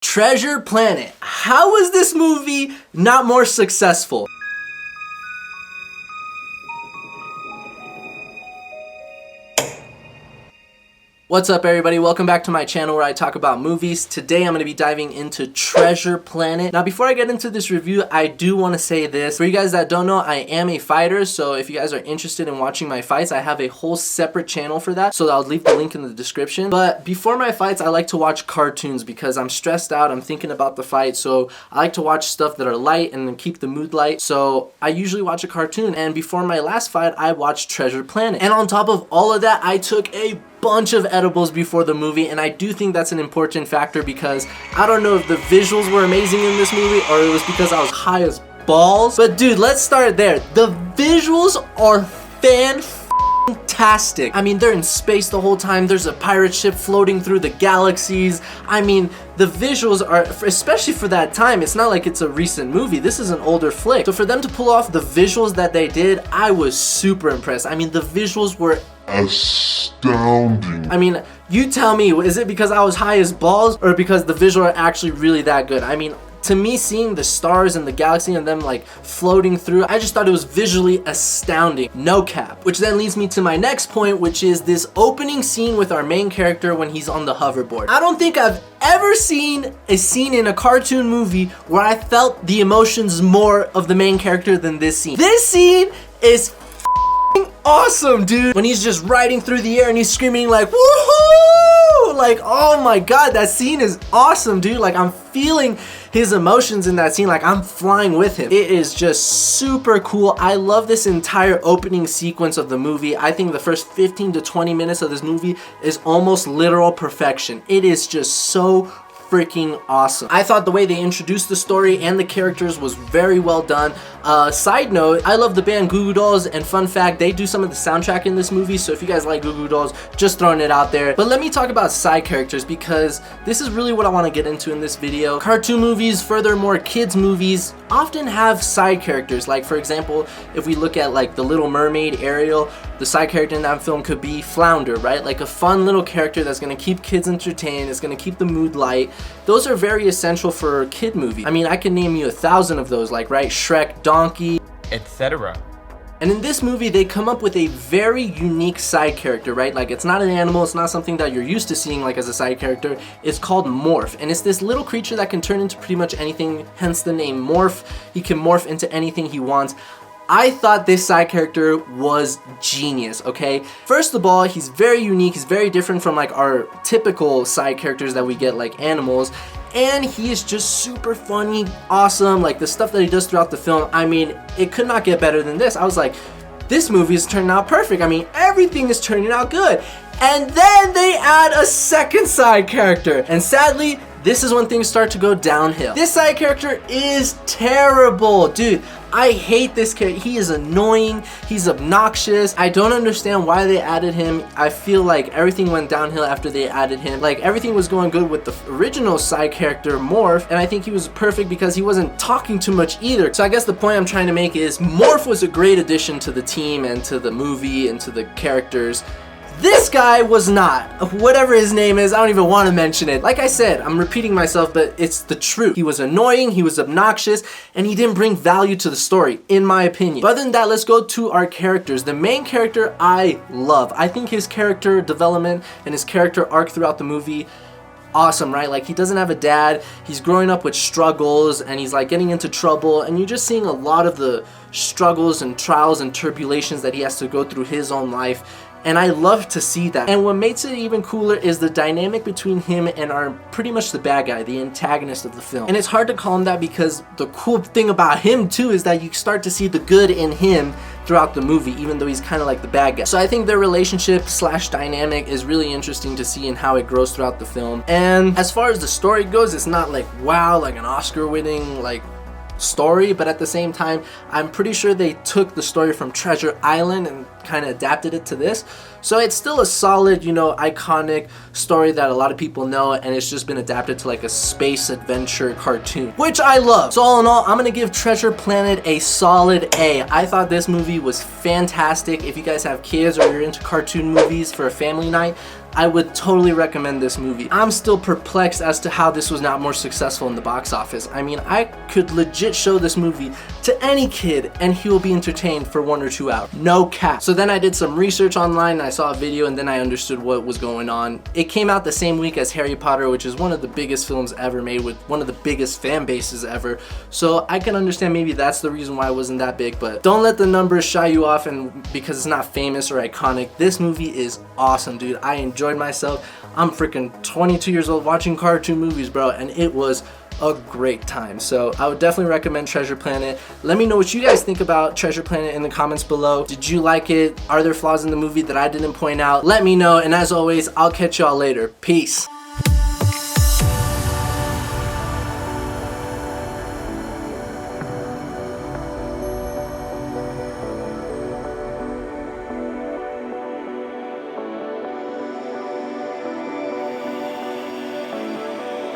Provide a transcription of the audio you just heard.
Treasure Planet. How is this movie not more successful? What's up, everybody? Welcome back to my channel where I talk about movies. Today I'm going to be diving into Treasure Planet. Now, before I get into this review, I do want to say this. For you guys that don't know, I am a fighter, so if you guys are interested in watching my fights, I have a whole separate channel for that, so I'll leave the link in the description. But before my fights, I like to watch cartoons because I'm stressed out, I'm thinking about the fight, so I like to watch stuff that are light and keep the mood light. So I usually watch a cartoon, and before my last fight, I watched Treasure Planet. And on top of all of that, I took a bunch of edibles before the movie, and I do think that's an important factor because I don't know if the visuals were amazing in this movie or it was because I was high as balls. But dude, let's start there. The visuals are fantastic. I mean, they're in space the whole time. There's a pirate ship floating through the galaxies. I mean, the visuals are, especially for that time, it's not like it's a recent movie. This is an older flick. So for them to pull off the visuals that they did, I was super impressed. I mean, the visuals were astounding. I mean, you tell me, is it because I was high as balls or because the visuals are actually really that good? I mean, to me, seeing the stars and the galaxy and them like floating through, I just thought it was visually astounding. No cap. Which then leads me to my next point, which is this opening scene with our main character when he's on the hoverboard. I don't think I've ever seen a scene in a cartoon movie where I felt the emotions more of the main character than this scene. This scene is awesome, dude. When he's just riding through the air and he's screaming like, woohoo! Like, oh my god, that scene is awesome, dude. Like, I'm feeling his emotions in that scene, like I'm flying with him. It is just super cool. I love this entire opening sequence of the movie. I think the first 15 to 20 minutes of this movie is almost literal perfection. It is just so freaking awesome. I thought the way they introduced the story and the characters was very well done. Side note, I love the band Goo Goo Dolls, and fun fact, they do some of the soundtrack in this movie, so if you guys like Goo Goo Dolls, just throwing it out there. But let me talk about side characters because this is really what I want to get into in this video. Cartoon movies, furthermore kids movies, often have side characters. Like, for example, if we look at like The Little Mermaid, Ariel, the side character in that film could be Flounder, right? Like a fun little character that's gonna keep kids entertained, it's gonna keep the mood light. Those are very essential for a kid movie. I mean, I can name you 1,000 of those, like, right? Shrek, Donkey, etc. And in this movie, they come up with a very unique side character, right? Like, it's not an animal, it's not something that you're used to seeing like as a side character. It's called Morph, and it's this little creature that can turn into pretty much anything, hence the name Morph. He can morph into anything he wants. I thought this side character was genius, okay? First of all, he's very unique, he's very different from like our typical side characters that we get like animals, and he is just super funny, awesome. Like the stuff that he does throughout the film, I mean, it could not get better than this. I was like, this movie is turning out perfect. I mean, everything is turning out good. And then they add a second side character, and sadly, this is when things start to go downhill. This side character is terrible, dude. I hate this character. He is annoying, he's obnoxious. I don't understand why they added him. I feel like everything went downhill after they added him. Like, everything was going good with the original side character, Morph, and I think he was perfect because he wasn't talking too much either. So I guess the point I'm trying to make is Morph was a great addition to the team and to the movie and to the characters. This guy was not. Whatever his name is, I don't even want to mention it. Like I said, I'm repeating myself, but it's the truth. He was annoying, he was obnoxious, and he didn't bring value to the story, in my opinion. But other than that, let's go to our characters. The main character I love. I think his character development and his character arc throughout the movie, awesome, right? Like, he doesn't have a dad, he's growing up with struggles, and he's like getting into trouble, and you're just seeing a lot of the struggles and trials and tribulations that he has to go through his own life. And I love to see that. And what makes it even cooler is the dynamic between him and our pretty much the bad guy, the antagonist of the film. And it's hard to call him that because the cool thing about him too is that you start to see the good in him throughout the movie, even though he's kind of like the bad guy. So I think their relationship slash dynamic is really interesting to see and how it grows throughout the film. And as far as the story goes, it's not like wow, like an Oscar winning like story, but at the same time, I'm pretty sure they took the story from Treasure Island and kind of adapted it to this. So it's still a solid, you know, iconic story that a lot of people know, and it's just been adapted to like a space adventure cartoon, which I love. So all in all, I'm gonna give Treasure Planet a solid A. I thought this movie was fantastic. If you guys have kids or you're into cartoon movies for a family night, I would totally recommend this movie. I'm still perplexed as to how this was not more successful in the box office. I mean, I could legit show this movie to any kid and he will be entertained for 1 or 2 hours. No cap. So then I did some research online and I saw a video and then I understood what was going on. It came out the same week as Harry Potter, which is one of the biggest films ever made with one of the biggest fan bases ever. So I can understand maybe that's the reason why it wasn't that big, but don't let the numbers shy you off and because it's not famous or iconic. This movie is awesome, dude. I enjoyed myself. I'm freaking 22 years old watching cartoon movies, bro, and it was a great time. So I would definitely recommend Treasure Planet. Let me know what you guys think about Treasure Planet in the comments below. Did you like it? Are there flaws in the movie that I didn't point out? Let me know, and as always, I'll catch y'all later. Peace.